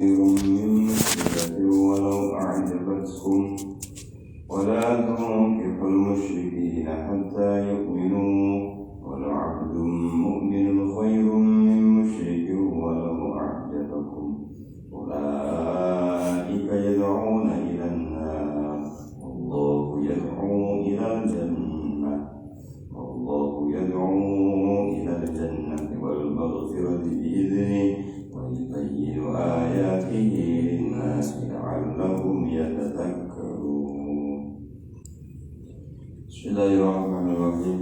من مشركة ولو أعجبتكم ولا تنكحوا المشركين حتى يؤمنوا ولعبد مؤمن خير من مشرك ولو أعجبكم أولئك يدعون إلى النار والله يدعو إلى الجنة والمغفرة بإذنه ويبين آياته للناس لعلهم يتذكرون. بسم الله الرحمن الرحيم.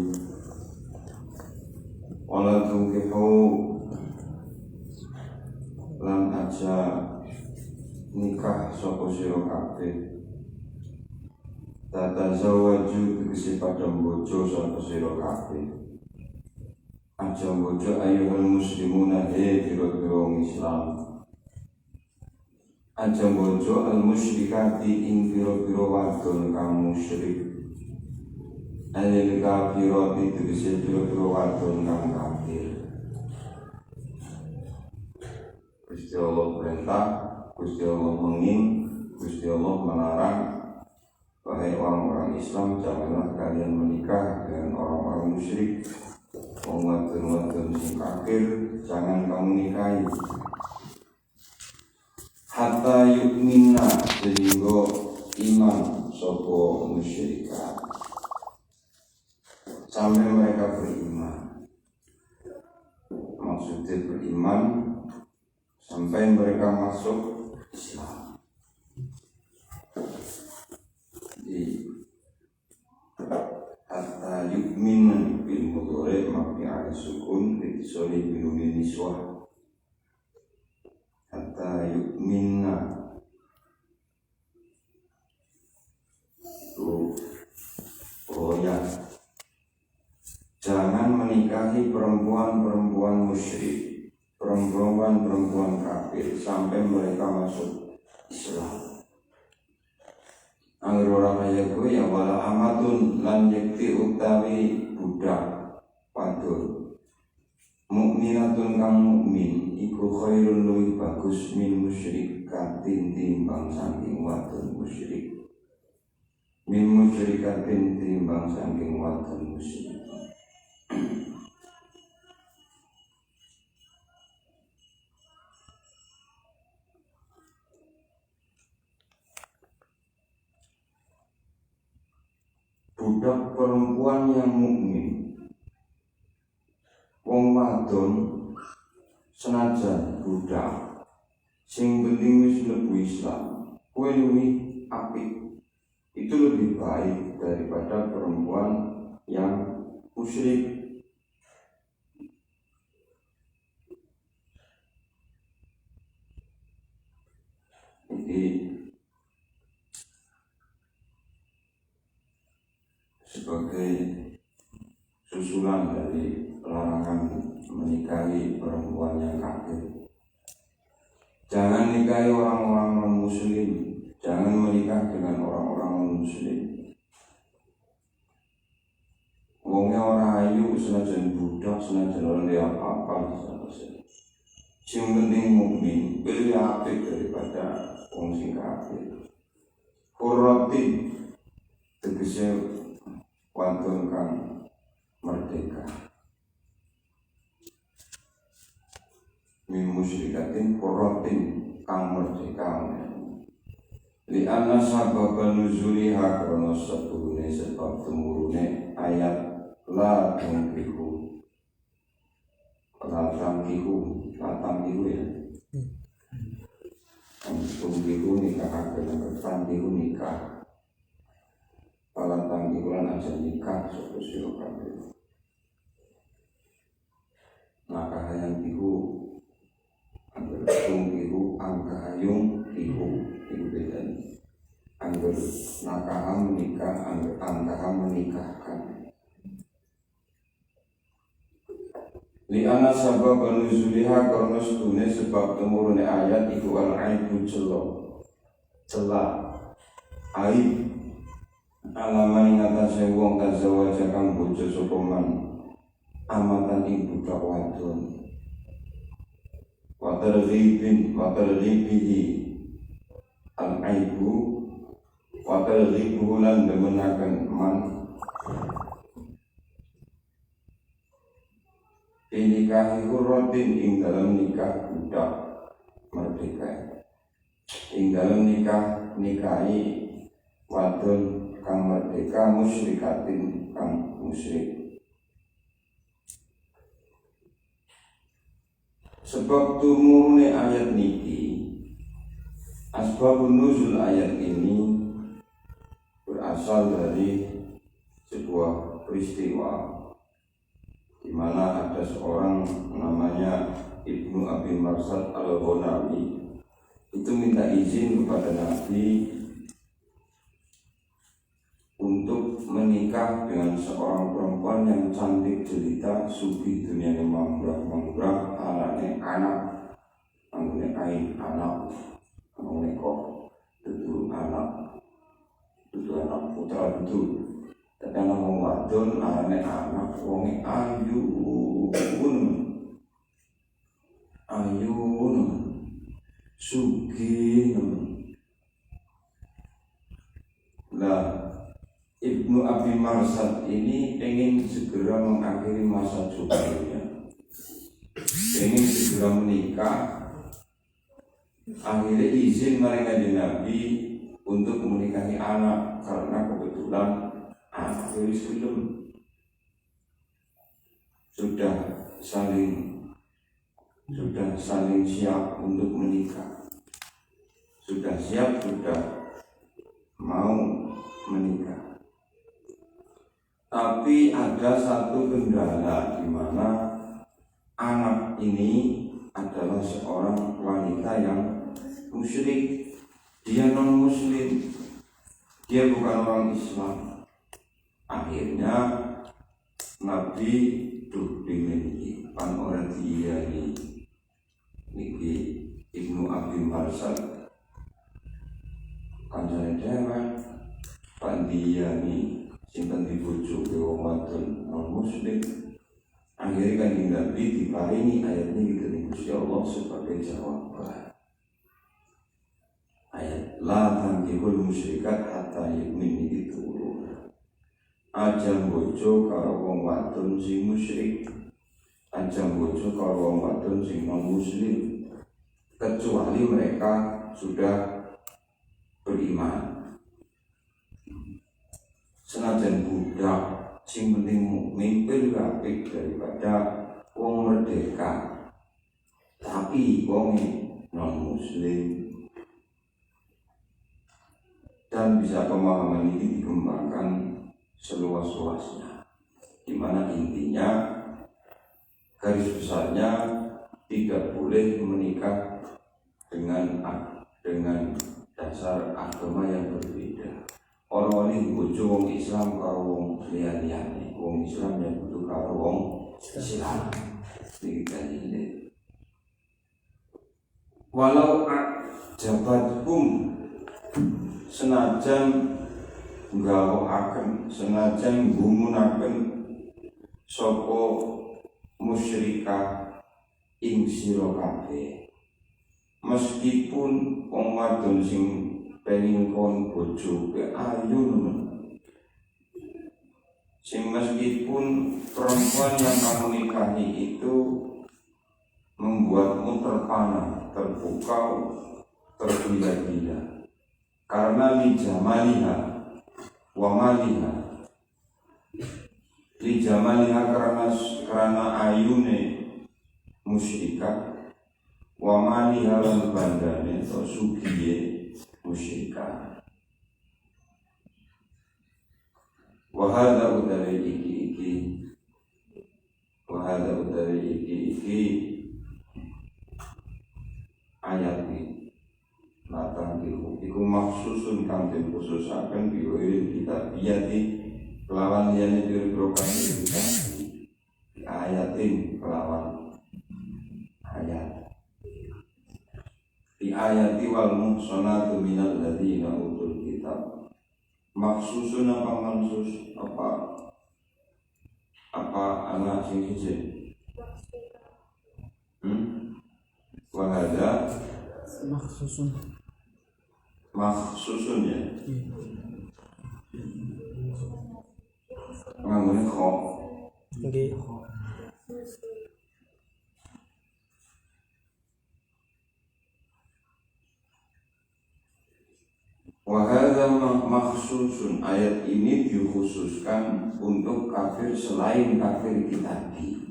ولا تنكحوا lan aja nikah sapa sira kabeh tatazawwaju tegese padha bojo sapa sira kabeh aja bojo ayyuhal muslimuna pira-pira wong Islam aja bojo al musyrikati ing pira-pira wadon kang musyrik alil kafirati tegese pira-pira wadon kang kafir. Gusti Allah perintah, Gusti Allah menging, Gusti Allah melarang. Wahai orang-orang Islam, janganlah kalian menikah dengan orang-orang musyrik. Wadon-wadon sing kafir jangan kamu nikahi. Hatta yu'minna sehingga iman sapa musyrikat. Sampai mereka beriman. Maksudnya beriman sampai mereka masuk Islam. Di hatta yu'min bil mudhari mabni ala sukun litisoli bil niswah. Hatta yu'minna ya. Jangan menikahi perempuan-perempuan musyrik, perempuan-perempuan kafir sampai mereka masuk Islam. Angger ora kaya kowe ya wala amatun lan yakti utawi budak wadon mukminatun kang mukmin iku khairun luwih bagus min musyrikatin timbang saking wadon musyrik. Min musyrikatin timbang saking wadon musyrik. Budak perempuan yang mukmin, wong wadon senajan budak, sing penting wis mlebu Islam, kuwi luwih apik. Itu lebih baik daripada perempuan yang musyrik. Jadi sebagai susulan dari larangan menikahi perempuan yang kafir, jangan nikahi orang-orang non-muslim, jangan menikah dengan orang-orang non-muslim. Wongnya orang ayu, senajan budak, senajan orang dia apa-apa, sing penting mukmin, lebih apik daripada wong sing kafir. Qurratin tegese wadon kang merdeka. Min musyrikatin qurratin kang merdeka. Li anna sababa nuzuliha karena setuhune sebab tumurune ayat la tangkihu. La tangkihu ya. Tangkihu nikah dengan tangkihu nikah. Palantang ikulan aja nikah sopo sira kabeh. Maka hayang iku angger tungkihu angka hayung iku beda. Angger nakah menikah, angger angka menikahkan. Li ana sabab nuzuliha karena sedune sebab temurune ayat iku al-aibu celah aib alaman ngatasé wong tazawaja kang bojo sapa man amatan ing budak wadon wa targhibihi al-aibu wa targhibuhu lan demenaken man nikahi hurratin ing dalam nikah budak merdeka, ing dalam nikahi wadon kang merdeka musyrikatin kang musyrik. Sebab tumurune ayat niki, asbabun nuzul ayat ini berasal dari sebuah peristiwa di mana ada seorang namanya Ibnu Abi Marsad Al-Ghonawi itu minta izin kepada Nabi untuk menikah dengan seorang perempuan yang cantik jelita, sugih dunia mambrah, anaknya anak, anaknya ain anak, anaknya kok itu anak putra itu. Tapi anak wong wadon, anaknya anak wong ayu sugih. Nah, Ibnu Abi Marsad ini ingin segera mengakhiri masa jomblonya, ingin segera menikah. Akhirnya izin maring Nabi untuk menikahi anak karena kebetulan anak belum sudah saling siap untuk menikah, sudah mau menikah. Tapi ada satu kendala di mana anak ini adalah seorang wanita yang musyrik. Dia non muslim, dia bukan orang Islam. Akhirnya Nabi pingin pan orang dia niki Ibnu Abi Marsad kancane dhewe pan dia simpen dibujuk ke wong wadon non muslim. Akhirnya kan Nabi diparingi ayat ini dari Gusti Allah sebagai jawaban. Ayat la tankihul musyrikat hatta yu'min itu aja bojo karo wong wadon sing musyrik, aja bojo karo wong wadon sing non muslim, kecuali mereka sudah beriman. Senajan budak sing penting mukmin lebih apik daripada wong merdeka tapi wong non muslim. Dan bisa pemahaman ini dikembangkan seluas-luasnya, di mana intinya garis besarnya tidak boleh menikah dengan dasar agama yang berbeda. Orang ini bojo wong Islam karo wong liyane, wong Islam yang butuh karo wong Islam. Ini walau jabatkum senajan nggawaken, senajan ngumunaken sapa musyrikah ing sira kabeh, meskipun wong wadon sing pengin kon bojo ke ayu sing meskipun perempuan yang kamu nikahi itu membuatmu terpana, terpukau, tergila-gila karena lijamaliha wa maliha, lijamaliha karena ayune musyrikah, wa maliha lan bandane atau sugiye musyrikah. Wa hadza udari iki ayat ini latang iku maksusun kang den khususaken biwiri kita biyati kelawan liyane dirokane kita ayatin kelawan ayat di ayati wal muhsanatu minal ladzina utul kitab. Maksusun apa mansus apa anak sing siji Wahada maksusun ya. Nganggunya kok. nggih. Wahada maksusun, ayat ini dikhususkan untuk kafir selain kafir kitabi.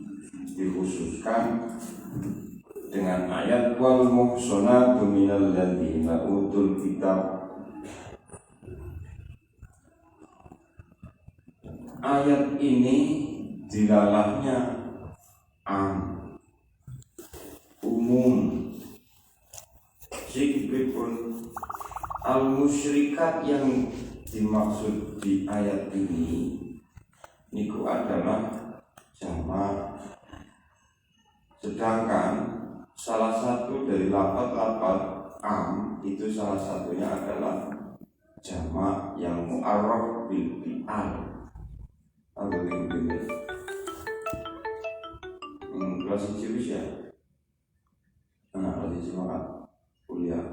Dikhususkan dengan ayat wal muhsanatu minal ladzina utul kitab. Ayat ini dilalahnya umum. Sikipun al-musyrikat yang dimaksud di ayat ini niku adalah jamak. Sedangkan salah satu dari lafaz-lafaz itu salah satunya adalah jamak yang mu'arraf bil fi'al. Apa ini? Kelas civis ya. Anak kelas civis kuliah.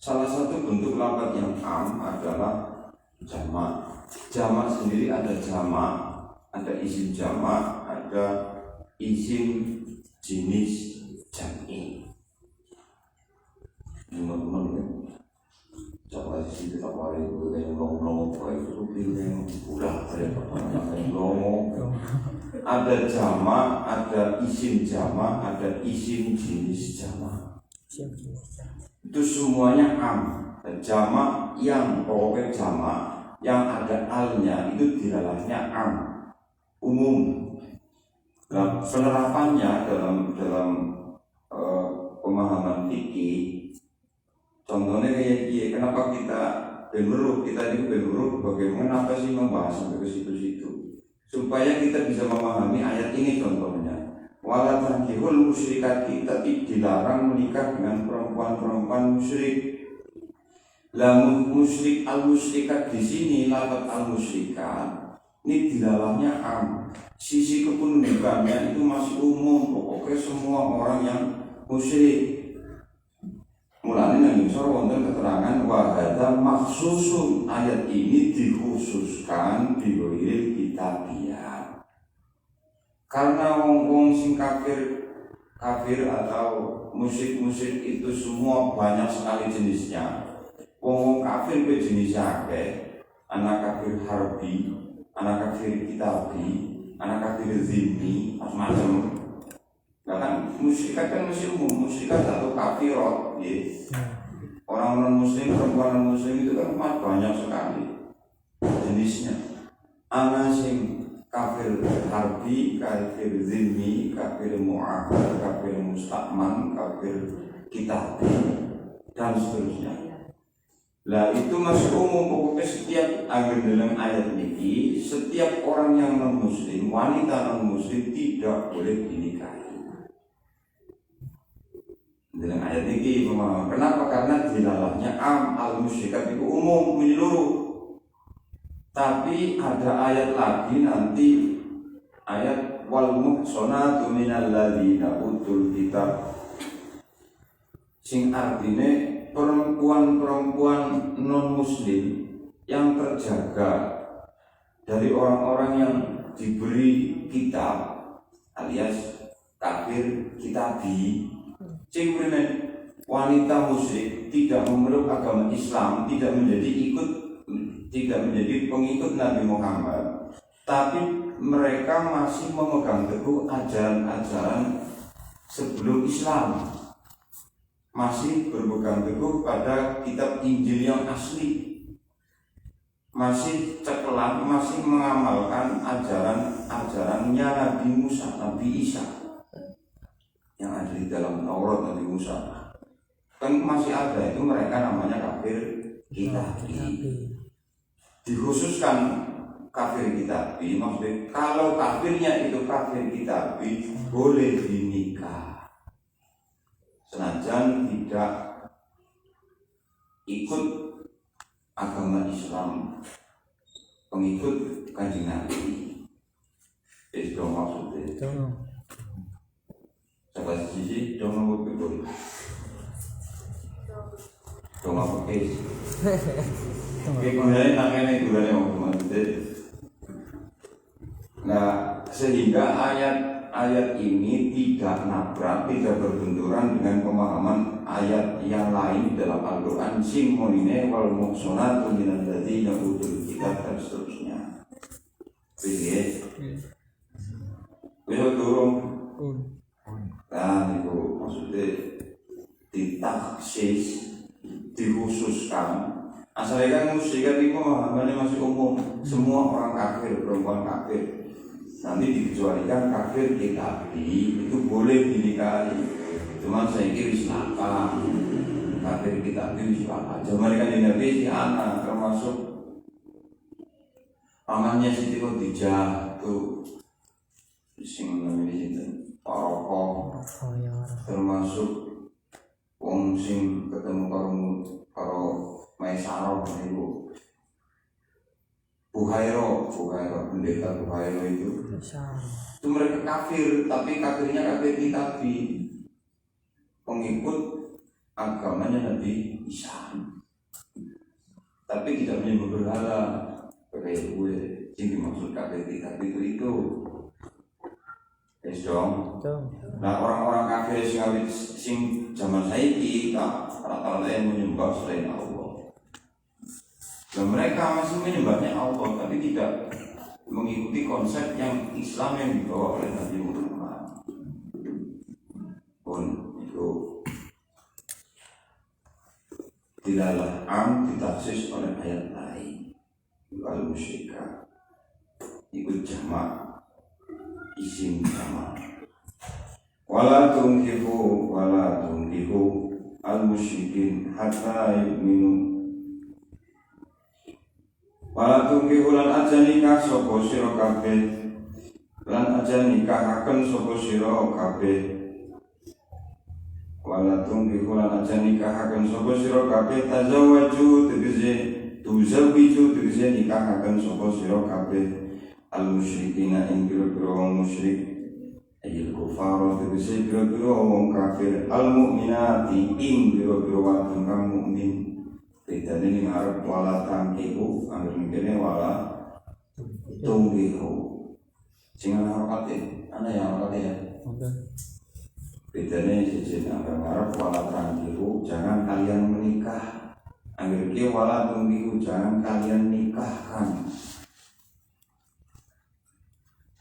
Salah satu bentuk lafaz yang adalah jamak. Jamak sendiri ada jamak, ada isim jamak, ada isim jenis jam'i. Teman-teman kan, coba di situ tak boleh yang ngomong itu yang udah ada jamak, ada isim jamak, ada isim jenis jamak. Itu semuanya dan jamak yang pokoknya jamak yang ada alnya itu dilalahnya umum. Nah, penerapannya dalam pemahaman fikih, contohnya kayak kenapa kita ini benurut bagaimana sih membahas sampai ke situ-situ supaya kita bisa memahami ayat ini. Contohnya wala tankihul musyrikati, tapi dilarang menikah dengan perempuan-perempuan musyrik. Musyrik al-musyrikat di sini lafaz al-musyrikat ini dilalahnya sisi kependudukannya itu masih umum, pokoknya semua orang yang musyrik. Mulanya yang insya wonten keterangan wahada maksusun, ayat ini dikhususkan di ghairil kitabiyah. Karena wong sing kafir atau musyrik itu semua banyak sekali jenisnya. Wong kafir be jenisnya akeh, anak kafir harbi, anak kafir kitabi, anak kafir zimmi, macam-macam. Bahkan musyrikat kan masih umum, musyrikat atau kafirot, orang non muslim, perempuan non muslim itu kan banyak sekali jenisnya. Anak sing kafir harbi, kafir zimmi, kafir mu'ahad, kafir mustakman, kafir kitabi, dan seterusnya. Lah itu masih umum, pokoknya setiap dalam ayat ini, setiap orang yang non muslim, wanita non muslim tidak boleh dinikahi. Dalam ayat ini kenapa? Karena dilalahnya al-musyrikat itu umum menyeluruh. Tapi ada ayat lagi nanti, ayat wal muhsanatu minal ladzina utul kitab, sing artine perempuan-perempuan non-muslim yang terjaga dari orang-orang yang diberi kitab alias kafir kitabi. Sing wanita musyrik tidak memeluk agama Islam, tidak menjadi pengikut Nabi Muhammad, tapi mereka masih memegang teguh ajaran-ajaran sebelum Islam, masih berpegang teguh pada kitab Injil yang asli, masih ceklam, masih mengamalkan ajarannya Nabi Musa, Nabi Isa yang ada di dalam Taurat Nabi Musa. Kan masih ada, itu mereka namanya kafir kitabi. Dikhususkan kafir kitabi, maksudnya kalau kafirnya itu kafir kitabi boleh dinikah, senajan tidak ikut agama Islam, pengikut Kanjeng Nabi. Itu maksudnya. bahasa sisi dong apa betul dong apa kes kemudian nangene gulane ngomong nah sehingga ayat ini tidak nabrak, tidak berbenturan dengan pemahaman ayat yang lain dalam Al-Quran sing moine wal muhsanatu minal ladzina utul kitab dan seterusnya. Oke. Besok turun. Nah, itu maksudnya ditaksis, dikhususkan. Asalnya kan musyrikat itu pemahamannya masih umum, semua orang kafir, perempuan kafir. Nanti dikecualikan kafir kitabi itu boleh dinikahi. Cuman saya kira siapa kafir kitabi siapa? Zaman kan di Nabi si anak termasuk pamannya Siti Khadijah tuh sing namanya itu Paroko termasuk wong sing ketemu karo Maisarah itu Buhairo, pendeta Buhairo itu mereka kafir, tapi kafirnya kafir kitabi, pengikut agamanya Nabi Isa, tapi tidak menyembah berhala kayak gue, yang dimaksud kafir kitabi itu, yes dong. Nah orang-orang kafir sing zaman saya kita rata-rata yang menyembah selain Allah. Dan mereka masih menyembahnya Allah, tapi tidak mengikuti konsep yang Islam yang dibawa oleh Nabi Muhammad. Pun itu tidaklah ditaksis oleh ayat lain. Kalau musyrikah ikut jamak, isim jamak. Wala tunkihu al-musyrikin hatta yu'minu. Wala tungkihu lan aja nikah sapa sira kabeh lan aja nikahaken sapa sira kabeh wala tungkihu lan aja nikahaken sapa sira kabeh tazawwaju tegese nikahaken sapa sira kabeh al musyrikina ing pira-pira wong musyrik ayil kufar tegese pira-pira wong kafir al mukminati ing pira-pira wadon kang mukmin. Bedanya ini ngarep wala tangkihu, ambil mikirnya wala tungkihu. Jangan harokatnya, ada yang harokatnya ya. Bedanya sejenis ambil ngarep wala tangkihu, jangan kalian menikah. Ambil mikir wala tungkihu, jangan kalian nikahkan.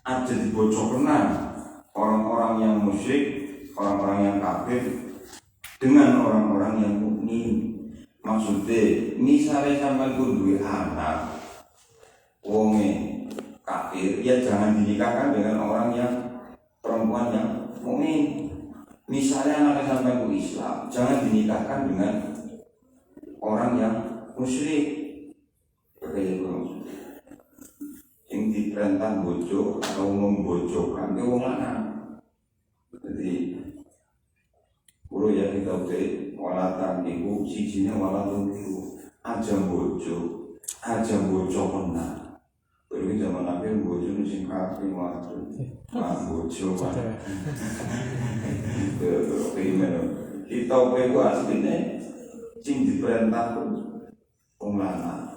Ada dibocorkan orang-orang yang musyrik, orang-orang yang kafir dengan orang-orang yang mukmin. Maksudnya, misalnya sampai duwe anak wonge kafir, ya jangan dinikahkan dengan orang yang perempuan yang mukmin. Misalnya anak sampai Islam, jangan dinikahkan dengan orang yang musyrik. Kayak itu, yang diperintah bojo atau membojokkan ke wong lanang. Jadi, kulo ya kita udah wala tangkihu sijinya wala tangkihu aja bojo kena. Berarti zaman akhir bojo sing kafir waktu bojo kan. Kita udah aslinya sing diperintah wong lanang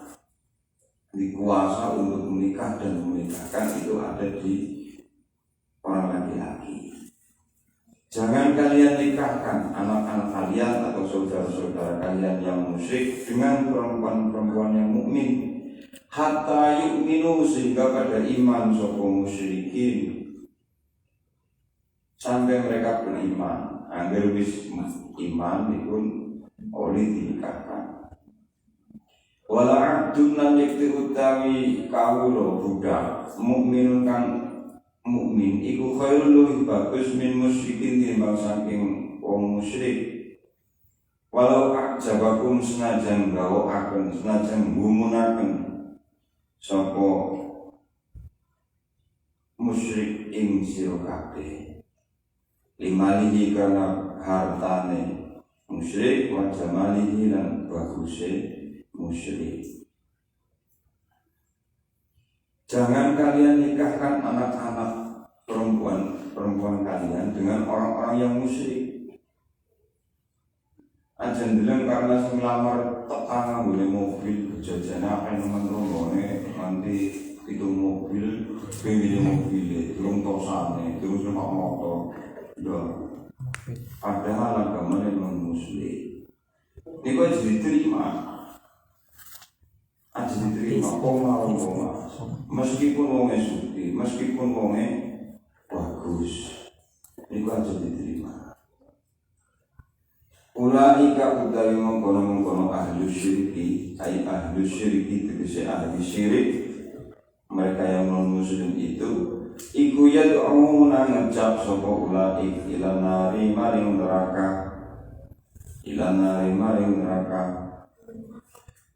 dikuasa untuk menikah dan menikahkan itu ada di orang laki-laki. Jangan kalian nikahkan anak-anak kalian atau saudara-saudara kalian yang musyrik dengan perempuan-perempuan yang mukmin hatta yu'minu sehingga pada iman sapa musyrikin sampai mereka beriman. Angger wis iman itu oleh dinikahkan. Wala abdun lan yakti utawi kawula budak mukmin kang mukmin iku khairul luwih bagus min musyrikin timbang saking wong musyrik. Walau ajabakum senajan gawakaken senajan gumunaken sapa musyrik ing sira kabeh limalihi kana hartane musyrik wa jamalihi lan baguse musyrik. Jangan kalian nikahkan anak-anak perempuan kalian dengan orang-orang yang musyrik. Aja ndeleng karena sing lamar tekan ngene mobil jajane akeh nemen rombone nganti itu mobil pinggir mobil durung tosane terus numpak motor. Padahal agamanya non muslim. Ini kok diterima, aja diterima. Koma, meskipun wongnya suci, meskipun wongnya bagus, ini kok aja diterima. Ulaika utawi mengkono ahli syirki, ahli syirki tegese ahli syirik, mereka yang non muslim itu. Iku yad'una ngecap sapa ulaik ila nari maring neraka.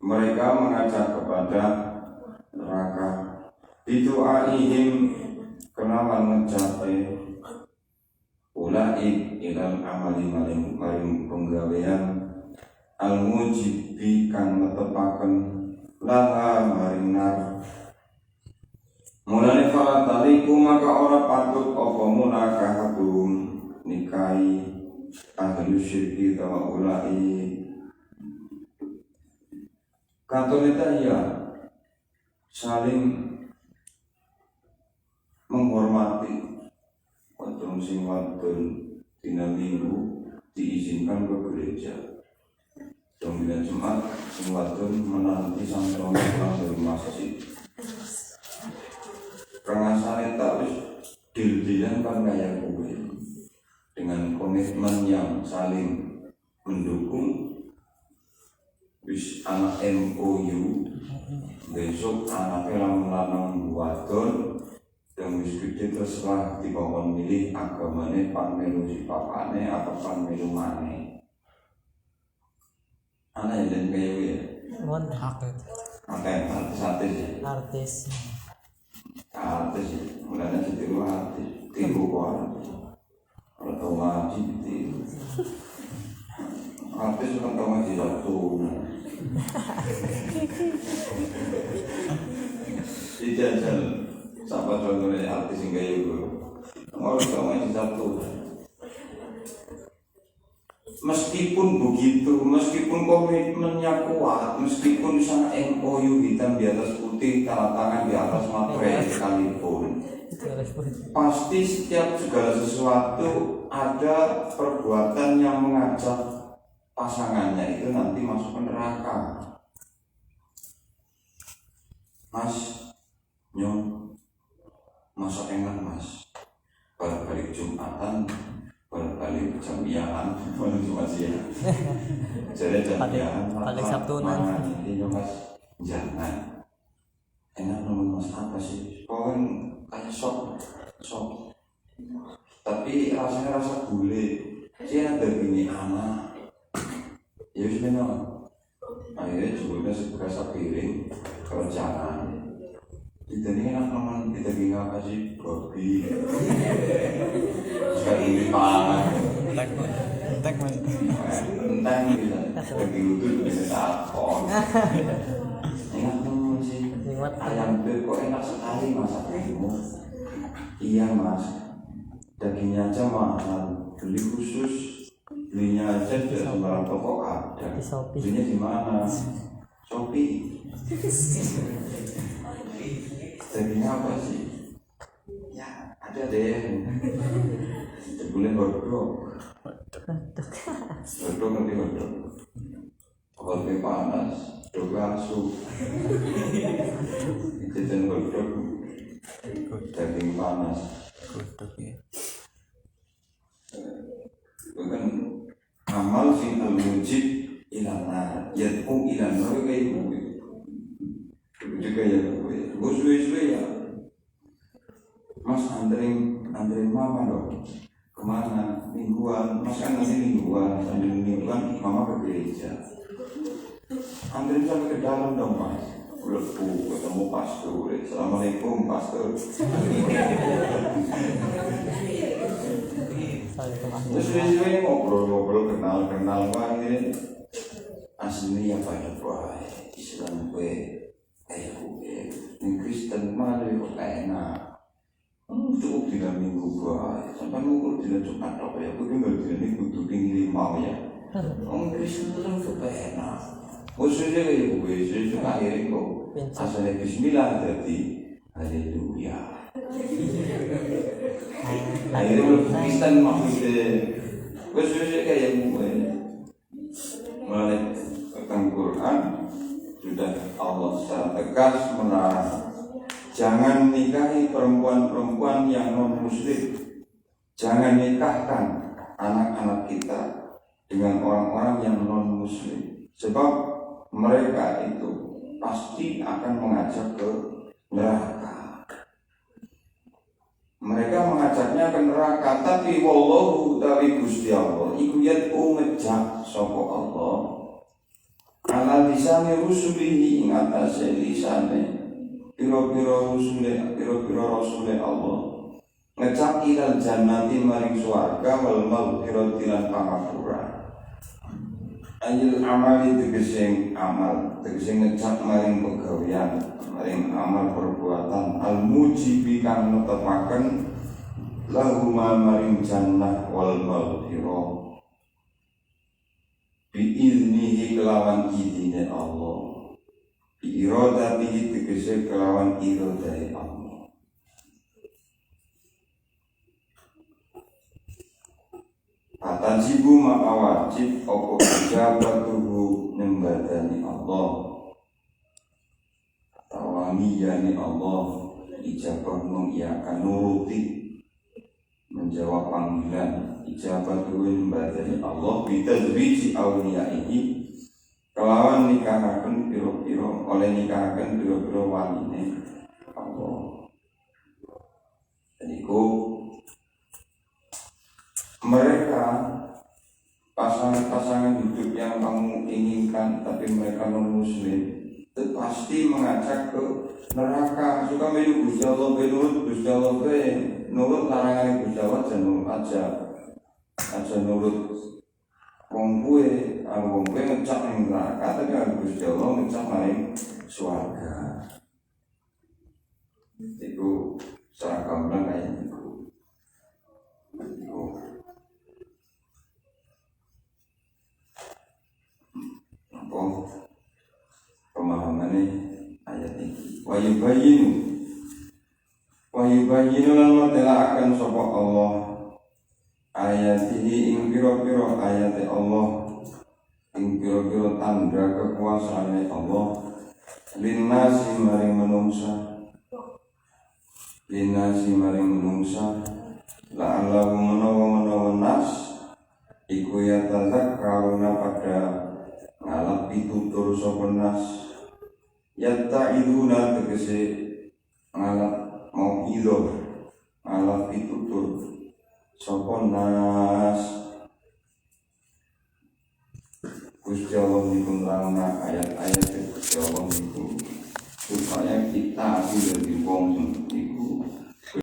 Mereka mengajak kepada neraka. Bidu'aihim kenalan ngecape ulaik ilal amali maring penggawean al-mujibi kang netepaken laha maring nar. Mulane fala taliku maka ora patut apa munakahatum nikahi ahli syirki tawa ulai. Katolita ya saling menghormati. Wadon sing wadon dina minggu diizinkan ke gereja. Jam Jumat sing wadon menanti sampai orang dari masjid. Pengasane tak wis dil-dilan kan kaya kowe dengan komitmen yang saling mendukung. Wis anak MOU besok anaknya lanang wadon dan wis gede terserah dikongkon milih agamane pan melu si papane atau pan melu mane. Anak yang kaya ya artis mulanya ditiru artis tiru kok kalau tau ngaji ditiru artis kan tau ngaji satu dijajal sahabat contohnya artis yang kaya itu orang tau ngaji satu. Meskipun begitu, meskipun komitmennya kuat, meskipun sang MOU hitam di atas putih, tanda tangan di atas materai sekalipun, pasti setiap segala sesuatu ada perbuatan yang mengajak pasangannya itu nanti masuk neraka. Mas, nyon, masa enak mas, balik Jumatan. Balik jamiahan, balik cuma siang. Jadi jamiahan, balik Sabtu nanti. Ini mas jangan. Enak nomor mas apa sih? Pokoknya kayak sok. Tapi rasanya rasa gulai. Saya ada gini anak. Ya wis benar. Akhirnya juga seberasa piring kerjaan. Kita ini enak teman, kita tinggal kasih kopi sekali di pangan entek mas bisa lagi udut bisa takon enak teman sih ayam beb kok enak sekali masaknya. Iya mas, dagingnya aja mahal, beli khusus belinya aja di sembarang toko ada. Belinya di mana? Shopee. Dagingnya apa sih? Ya ada deh. Boleh hotdog. Hotdog nanti hotdog. Hotdog panas, hotdog asu. Jajan hotdog, daging panas. Hotdog ya. Bukan amal sing al-mujib ilana, yad'u ilana kayak gue. Juga ya gue suwe-suwe ya mas anterin mama dong kemana mingguan mas kan nanti mingguan mama ke gereja anterin sampai ke dalam dong mas lepu ketemu pastor assalamualaikum pastor terus suwe-suwe ngobrol kenal banget aslinya banyak wah Islam gue kayak gue, yang Kristen malah kok enak, Cukup dina minggu bae. Sampai ngukur dina Jumat tok ya. Kuwi nggak dina kudu ping 5 ya. Wong Kristen itu enak. Khususnya kayak gue, sesuk akhirnya kok asalnya bismillah jadi haleluya. Akhirnya kalau Kristen maksudnya khususnya kayak gue mulai tentang Quran sudah Allah secara tegas melarang jangan nikahi perempuan-perempuan yang non muslim, jangan nikahkan anak-anak kita dengan orang-orang yang non muslim, sebab mereka itu pasti akan mengajak ke neraka. Mereka mengajaknya ke neraka, tapi wallahu utawi Gusti Allah iku yad'u ngejak sapa Allah ala lisani rusulihi ing atase lisane pira-pira rasule Allah ngejak ilal jannati maring swarga wal maghfirati lan pangapura. Anjil amali tegese amal, tegese ngecap maring pegawean, maring amal perbuatan al mujibi kang netepaken lahuma maring jannah wal maghfirah bi iznihi kelawan izine Allah, bi iradatihi tegese kelawan iradai Allah. Atajibu maka wajib opo ijabatuhu nyembadani Allah tawamiyani Allah, ijabah mengiakan nuruti menjawab panggilan, ijabatuhu nyembadani Allah bitadriji awliya ini kelawan nikahaken piro-piro oleh nikahaken piro-piro waline Allah. Jadi mereka pasangan-pasangan hidup yang kamu inginkan tapi mereka non muslim itu pasti mengajak ke neraka. Suka melu Gusti Allah, nurut Gusti Allah, nurut larangan Gusti Allah, aja nurut wong kuwe, wong kuwe ngecak ning neraka, tapi Gusti Allah ngecak maring swarga. Itu secara gamblang kayak gitu. Pemahamannya ayat ini wa yubayyinu lan matelakan sapa Allah ayat ini ing pira-pira ayat Allah, ing pira-pira tanda kekuasaane Allah linnasi maring menungsa la'allahu menawa nas iku yatadzakkaruna pada ngalap pitutur sapa nas yatta'iduna tegese ngalap mau ido ngalap pitutur sapa nas. Gusti Allah dipun nerangna ayat-ayat Gusti Allah